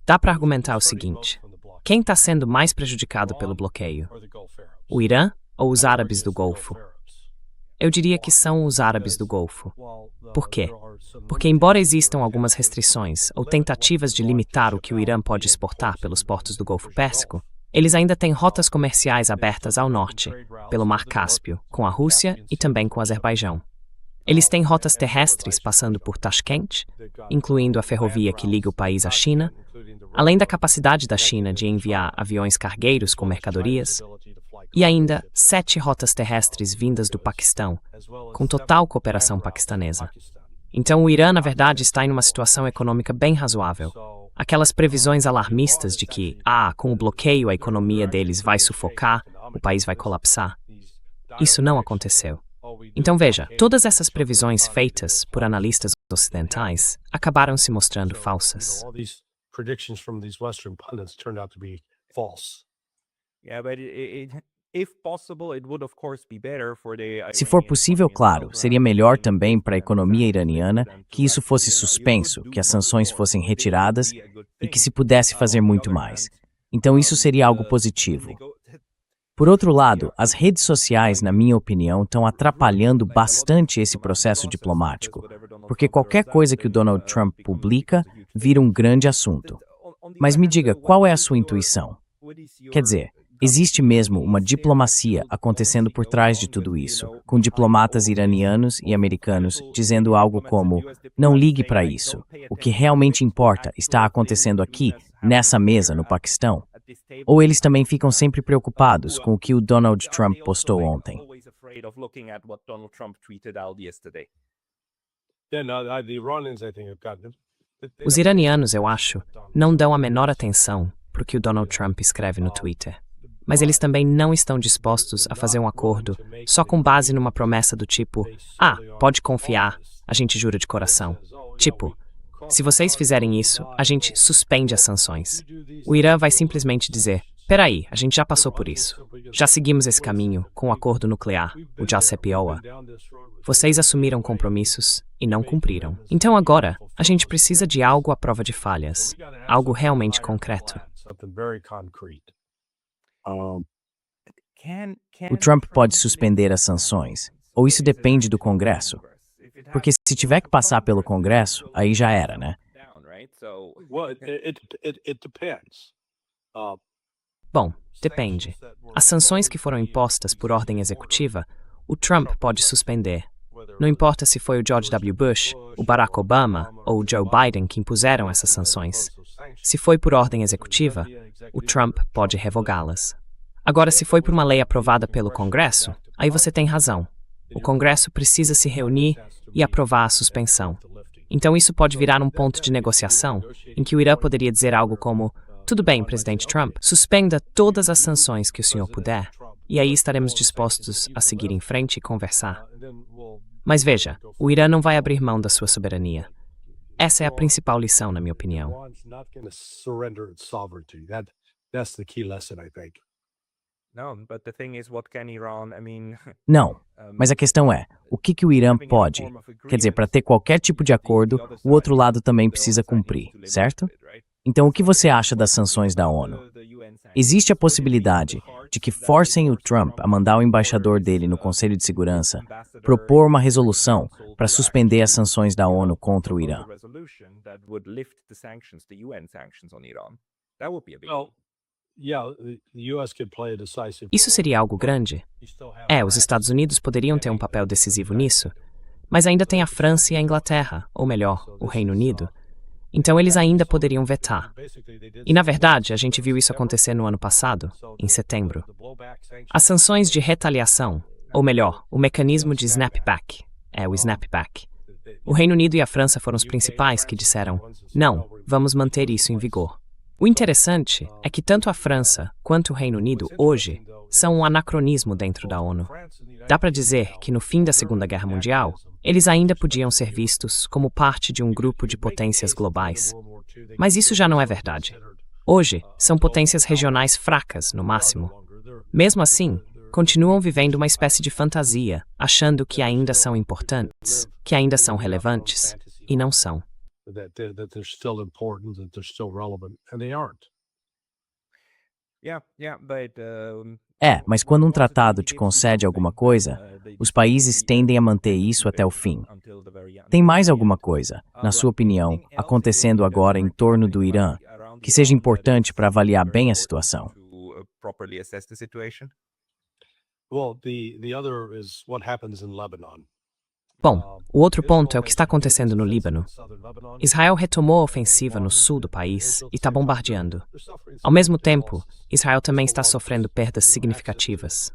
Dá para argumentar o seguinte: quem está sendo mais prejudicado pelo bloqueio? O Irã ou os árabes do Golfo? Eu diria que são os árabes do Golfo. Por quê? Porque, embora existam algumas restrições ou tentativas de limitar o que o Irã pode exportar pelos portos do Golfo Pérsico, eles ainda têm rotas comerciais abertas ao norte, pelo Mar Cáspio, com a Rússia e também com o Azerbaijão. Eles têm rotas terrestres passando por Tashkent, incluindo a ferrovia que liga o país à China, além da capacidade da China de enviar aviões cargueiros com mercadorias, e ainda 7 rotas terrestres vindas do Paquistão, com total cooperação paquistanesa. Então o Irã, na verdade, está em uma situação econômica bem razoável. Aquelas previsões alarmistas de que, com o bloqueio a economia deles vai sufocar, o país vai colapsar. Isso não aconteceu. Então veja, todas essas previsões feitas por analistas ocidentais acabaram se mostrando falsas. Se for possível, claro, seria melhor também para a economia iraniana que isso fosse suspenso, que as sanções fossem retiradas e que se pudesse fazer muito mais. Então isso seria algo positivo. Por outro lado, as redes sociais, na minha opinião, estão atrapalhando bastante esse processo diplomático, porque qualquer coisa que o Donald Trump publica vira um grande assunto. Mas me diga, qual é a sua intuição? Quer dizer, Existe mesmo uma diplomacia acontecendo por trás de tudo isso, com diplomatas iranianos e americanos dizendo algo como: não ligue para isso. O que realmente importa está acontecendo aqui, nessa mesa no Paquistão. Ou eles também ficam sempre preocupados com o que o Donald Trump postou ontem. Os iranianos, eu acho, não dão a menor atenção para o que o Donald Trump escreve no Twitter. Mas eles também não estão dispostos a fazer um acordo só com base numa promessa do tipo: pode confiar, a gente jura de coração. Tipo, se vocês fizerem isso, a gente suspende as sanções. O Irã vai simplesmente dizer: peraí, a gente já passou por isso. Já seguimos esse caminho com o acordo nuclear, o JCPOA. Vocês assumiram compromissos e não cumpriram. Então agora, a gente precisa de algo à prova de falhas. Algo realmente concreto. O Trump pode suspender as sanções, ou isso depende do Congresso? Porque se tiver que passar pelo Congresso, aí já era, né? Bom, depende. As sanções que foram impostas por ordem executiva, o Trump pode suspender. Não importa se foi o George W. Bush, o Barack Obama ou o Joe Biden que impuseram essas sanções. Se foi por ordem executiva, o Trump pode revogá-las. Agora, se foi por uma lei aprovada pelo Congresso, aí você tem razão. O Congresso precisa se reunir e aprovar a suspensão. Então isso pode virar um ponto de negociação, em que o Irã poderia dizer algo como: tudo bem, presidente Trump, suspenda todas as sanções que o senhor puder, e aí estaremos dispostos a seguir em frente e conversar. Mas veja, o Irã não vai abrir mão da sua soberania. Essa é a principal lição, na minha opinião. Não, mas a questão é, o que o Irã pode? Quer dizer, para ter qualquer tipo de acordo, o outro lado também precisa cumprir, certo? Então, o que você acha das sanções da ONU? Existe a possibilidade de que forcem o Trump a mandar o embaixador dele no Conselho de Segurança propor uma resolução para suspender as sanções da ONU contra o Irã. Isso seria algo grande? Os Estados Unidos poderiam ter um papel decisivo nisso, mas ainda tem a França e a Inglaterra, ou melhor, o Reino Unido. Então eles ainda poderiam vetar. E na verdade, a gente viu isso acontecer no ano passado, em setembro. As sanções de retaliação, ou melhor, o mecanismo de snapback, o snapback. O Reino Unido e a França foram os principais que disseram: não, vamos manter isso em vigor. O interessante é que tanto a França quanto o Reino Unido hoje são um anacronismo dentro da ONU. Dá para dizer que no fim da Segunda Guerra Mundial, eles ainda podiam ser vistos como parte de um grupo de potências globais. Mas isso já não é verdade. Hoje, são potências regionais fracas, no máximo. Mesmo assim, continuam vivendo uma espécie de fantasia, achando que ainda são importantes, que ainda são relevantes, e não são. Mas quando um tratado te concede alguma coisa, os países tendem a manter isso até o fim. Tem mais alguma coisa, na sua opinião, acontecendo agora em torno do Irã, que seja importante para avaliar bem a situação? Bom, o outro ponto é o que está acontecendo no Líbano. Israel retomou a ofensiva no sul do país e está bombardeando. Ao mesmo tempo, Israel também está sofrendo perdas significativas.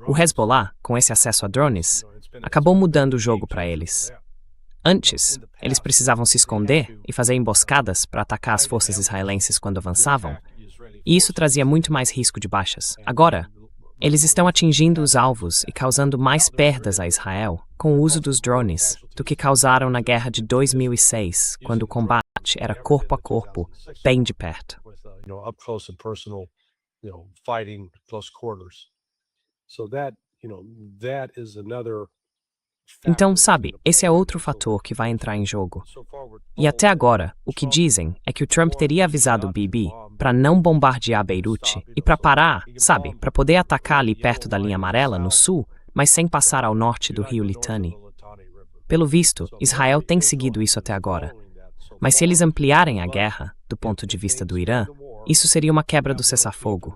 O Hezbollah, com esse acesso a drones, acabou mudando o jogo para eles. Antes, eles precisavam se esconder e fazer emboscadas para atacar as forças israelenses quando avançavam, e isso trazia muito mais risco de baixas. Agora, eles estão atingindo os alvos e causando mais perdas a Israel com o uso dos drones do que causaram na guerra de 2006, quando o combate era corpo a corpo, bem de perto. Então, sabe, esse é outro fator que vai entrar em jogo. E até agora, o que dizem é que o Trump teria avisado o Bibi para não bombardear Beirute e para parar, sabe, para poder atacar ali perto da linha amarela, no sul, mas sem passar ao norte do rio Litani. Pelo visto, Israel tem seguido isso até agora. Mas se eles ampliarem a guerra, do ponto de vista do Irã, Isso seria uma quebra do cessar-fogo.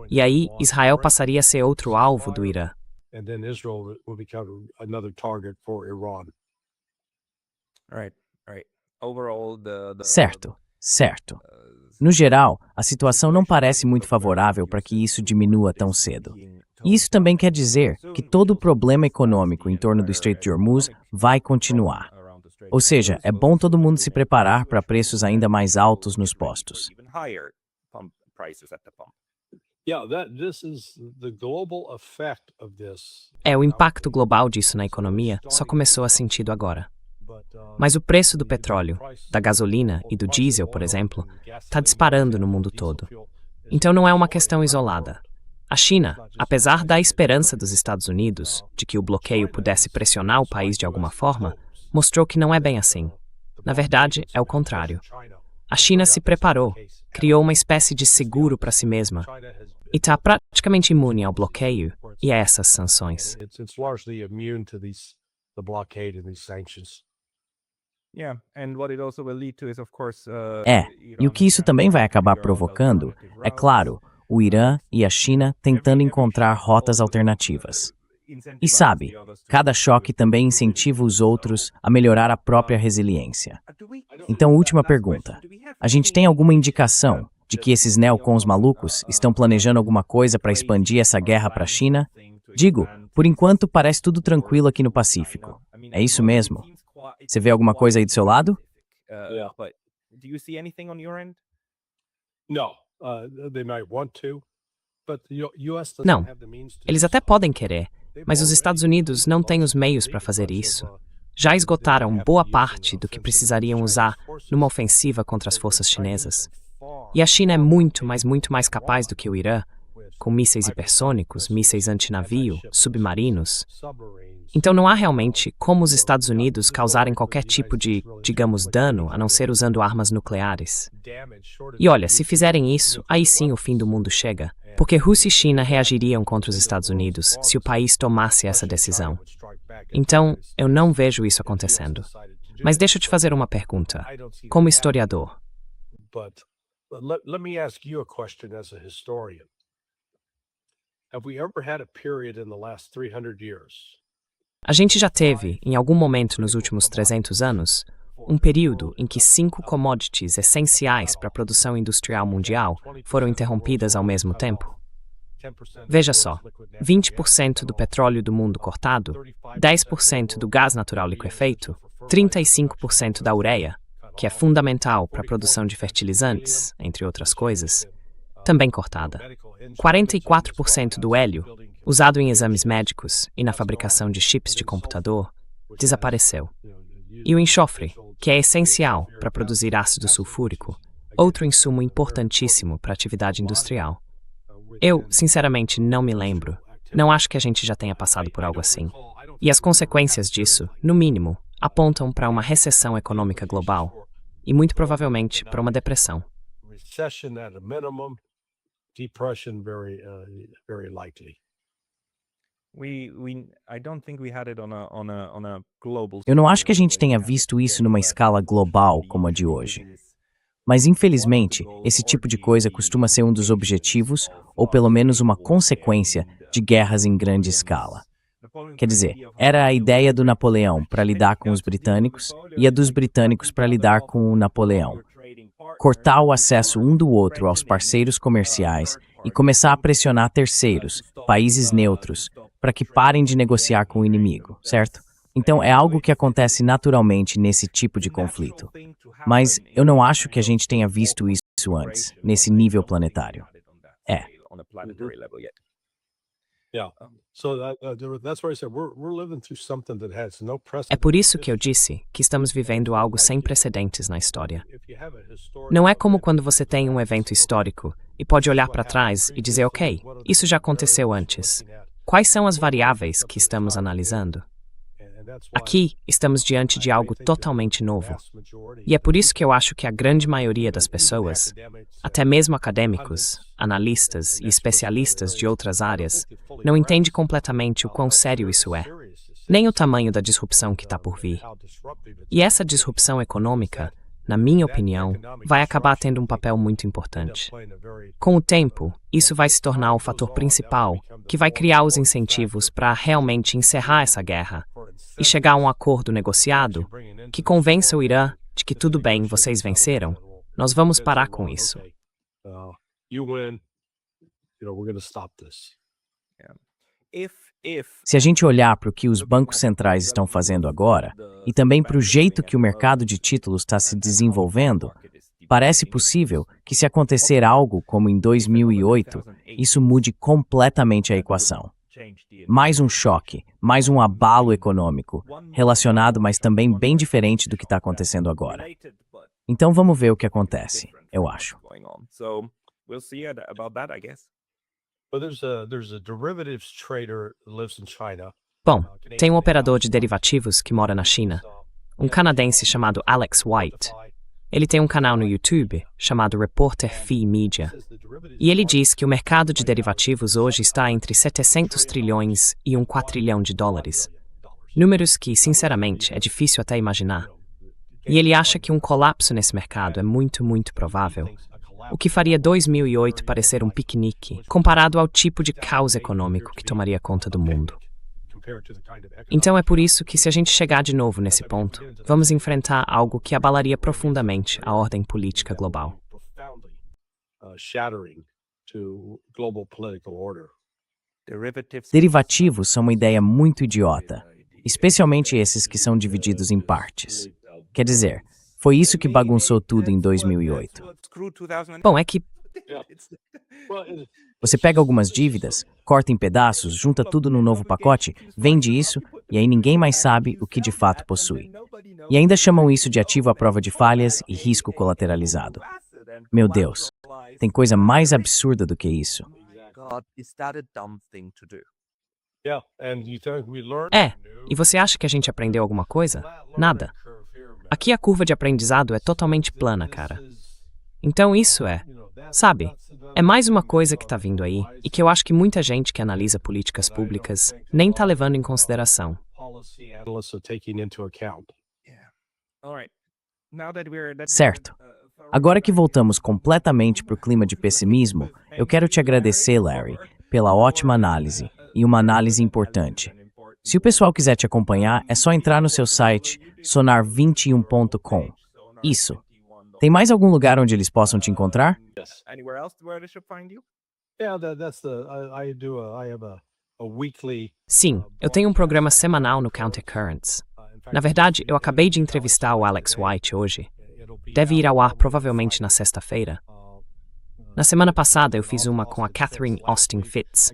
E aí, Israel passaria a ser outro alvo do Irã. And then Israel will become another target for Iran. Right, right. Overall, Certo, certo. No geral, a situação não parece muito favorável para que isso diminua tão cedo. E isso também quer dizer que todo o problema econômico em torno do Estreito de Hormuz vai continuar. Ou seja, é bom todo mundo se preparar para preços ainda mais altos nos postos. O impacto global disso na economia só começou a sentido agora. Mas o preço do petróleo, da gasolina e do diesel, por exemplo, está disparando no mundo todo. Então não é uma questão isolada. A China, apesar da esperança dos Estados Unidos de que o bloqueio pudesse pressionar o país de alguma forma, mostrou que não é bem assim. Na verdade, é o contrário. A China se preparou, criou uma espécie de seguro para si mesma e está praticamente imune ao bloqueio e a essas sanções. E o que isso também vai acabar provocando, é claro, o Irã e a China tentando encontrar rotas alternativas. E sabe, cada choque também incentiva os outros a melhorar a própria resiliência. Então, última pergunta. A gente tem alguma indicação de que esses neocons malucos estão planejando alguma coisa para expandir essa guerra para a China? Digo, por enquanto parece tudo tranquilo aqui no Pacífico. É isso mesmo? Você vê alguma coisa aí do seu lado? Não, eles até podem querer, mas os Estados Unidos não têm os meios para fazer isso. Já esgotaram boa parte do que precisariam usar numa ofensiva contra as forças chinesas. E a China é muito mais capaz do que o Irã, com mísseis hipersônicos, mísseis antinavio, submarinos. Então não há realmente como os Estados Unidos causarem qualquer tipo de, digamos, dano, a não ser usando armas nucleares. E olha, se fizerem isso, aí sim o fim do mundo chega. Porque Rússia e China reagiriam contra os Estados Unidos se o país tomasse essa decisão. Então, eu não vejo isso acontecendo. Mas deixa eu te fazer uma pergunta, como historiador. A gente já teve, em algum momento nos últimos 300 anos, um período em que 5 commodities essenciais para a produção industrial mundial foram interrompidas ao mesmo tempo? Veja só, 20% do petróleo do mundo cortado, 10% do gás natural liquefeito, 35% da ureia, que é fundamental para a produção de fertilizantes, entre outras coisas, também cortada. 44% do hélio, usado em exames médicos e na fabricação de chips de computador, desapareceu. E o enxofre, que é essencial para produzir ácido sulfúrico, outro insumo importantíssimo para a atividade industrial. Eu, sinceramente, não me lembro. Não acho que a gente já tenha passado por algo assim. E as consequências disso, no mínimo, apontam para uma recessão econômica global e, muito provavelmente, para uma depressão. Eu não acho que a gente tenha visto isso numa escala global como a de hoje. Mas, infelizmente, esse tipo de coisa costuma ser um dos objetivos, ou pelo menos uma consequência, de guerras em grande escala. Quer dizer, era a ideia do Napoleão para lidar com os britânicos e a dos britânicos para lidar com o Napoleão. Cortar o acesso um do outro aos parceiros comerciais e começar a pressionar terceiros, países neutros, para que parem de negociar com o inimigo, certo? Então é algo que acontece naturalmente nesse tipo de conflito. Mas eu não acho que a gente tenha visto isso antes, nesse nível planetário. É por isso que eu disse que estamos vivendo algo sem precedentes na história. Não é como quando você tem um evento histórico e pode olhar para trás e dizer, ok, isso já aconteceu antes. Quais são as variáveis que estamos analisando? Aqui, estamos diante de algo totalmente novo. E é por isso que eu acho que a grande maioria das pessoas, até mesmo acadêmicos, analistas e especialistas de outras áreas, não entende completamente o quão sério isso é, nem o tamanho da disrupção que está por vir. E essa disrupção econômica na minha opinião, vai acabar tendo um papel muito importante. Com o tempo, isso vai se tornar o fator principal que vai criar os incentivos para realmente encerrar essa guerra e chegar a um acordo negociado que convença o Irã de que tudo bem, vocês venceram, nós vamos parar com isso. Se a gente olhar para o que os bancos centrais estão fazendo agora, e também para o jeito que o mercado de títulos está se desenvolvendo, parece possível que, se acontecer algo como em 2008, isso mude completamente a equação. Mais um choque, mais um abalo econômico, relacionado, mas também bem diferente do que está acontecendo agora. Então vamos ver o que acontece, eu acho. Bom, tem um operador de derivativos que mora na China, um canadense chamado Alex White. Ele tem um canal no YouTube chamado Reporter Fee Media. E ele diz que o mercado de derivativos hoje está entre 700 trilhões e um quatrilhão de dólares. Números que, sinceramente, é difícil até imaginar. E ele acha que um colapso nesse mercado é muito, muito provável. O que faria 2008 parecer um piquenique, comparado ao tipo de caos econômico que tomaria conta do mundo. Então é por isso que, se a gente chegar de novo nesse ponto, vamos enfrentar algo que abalaria profundamente a ordem política global. Derivativos são uma ideia muito idiota, especialmente esses que são divididos em partes. Quer dizer, foi isso que bagunçou tudo em 2008. Bom, é que você pega algumas dívidas, corta em pedaços, junta tudo num novo pacote, vende isso, e aí ninguém mais sabe o que de fato possui. E ainda chamam isso de ativo à prova de falhas e risco colateralizado. Meu Deus, tem coisa mais absurda do que isso. E você acha que a gente aprendeu alguma coisa? Nada. Aqui a curva de aprendizado é totalmente plana, cara. Então isso sabe, é mais uma coisa que tá vindo aí e que eu acho que muita gente que analisa políticas públicas nem tá levando em consideração. Certo. Agora que voltamos completamente para o clima de pessimismo, eu quero te agradecer, Larry, pela ótima análise, e uma análise importante. Se o pessoal quiser te acompanhar, é só entrar no seu site sonar21.com. Isso. Tem mais algum lugar onde eles possam te encontrar? Sim, eu tenho um programa semanal no Countercurrents. Na verdade, eu acabei de entrevistar o Alex White hoje. Deve ir ao ar provavelmente na sexta-feira. Na semana passada, eu fiz uma com a Catherine Austin Fitts.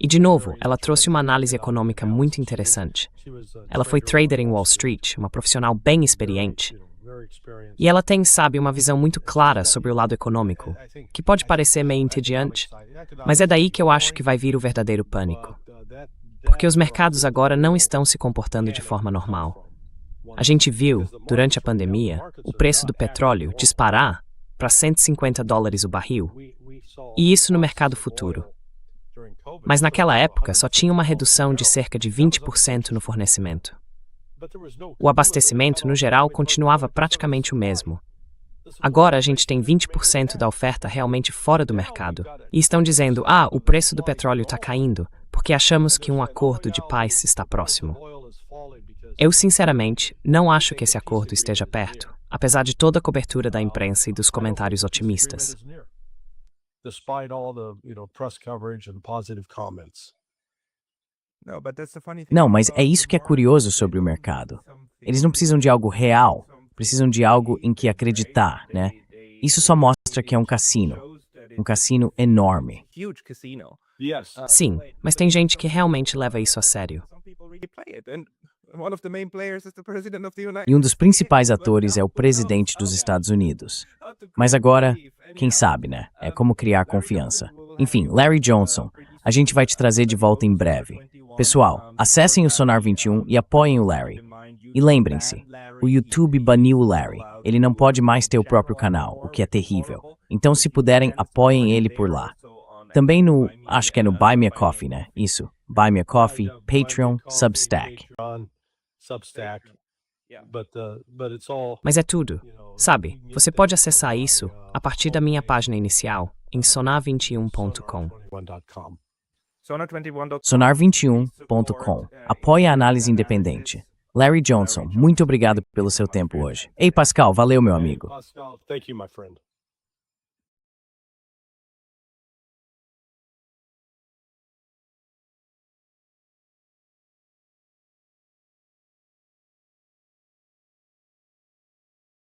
E, de novo, ela trouxe uma análise econômica muito interessante. Ela foi trader em Wall Street, uma profissional bem experiente. E ela tem, sabe, uma visão muito clara sobre o lado econômico, que pode parecer meio entediante, mas é daí que eu acho que vai vir o verdadeiro pânico. Porque os mercados agora não estão se comportando de forma normal. A gente viu, durante a pandemia, o preço do petróleo disparar para $150 o barril, e isso no mercado futuro. Mas naquela época só tinha uma redução de cerca de 20% no fornecimento. O abastecimento, no geral, continuava praticamente o mesmo. Agora a gente tem 20% da oferta realmente fora do mercado, e estão dizendo, o preço do petróleo está caindo, porque achamos que um acordo de paz está próximo. Eu, sinceramente, não acho que esse acordo esteja perto, apesar de toda a cobertura da imprensa e dos comentários otimistas. Não, mas é isso que é curioso sobre o mercado. Eles não precisam de algo real, precisam de algo em que acreditar, né? Isso só mostra que é um cassino enorme. Sim, mas tem gente que realmente leva isso a sério. E um dos principais atores é o presidente dos Estados Unidos. Mas agora, quem sabe, né? É como criar confiança. Enfim, Larry Johnson, a gente vai te trazer de volta em breve. Pessoal, acessem o Sonar 21 e apoiem o Larry. E lembrem-se, o YouTube baniu o Larry. Ele não pode mais ter o próprio canal, o que é terrível. Então, se puderem, apoiem ele por lá. Também acho que é no Buy Me a Coffee, né? Isso, Buy Me a Coffee, Patreon, Substack. Mas é tudo. Sabe, você pode acessar isso a partir da minha página inicial em sonar21.com. Sonar21.com. Apoie a análise independente. Larry Johnson, muito obrigado pelo seu tempo hoje. Ei, Pascal, valeu, meu amigo. Pascal, thank you, my friend.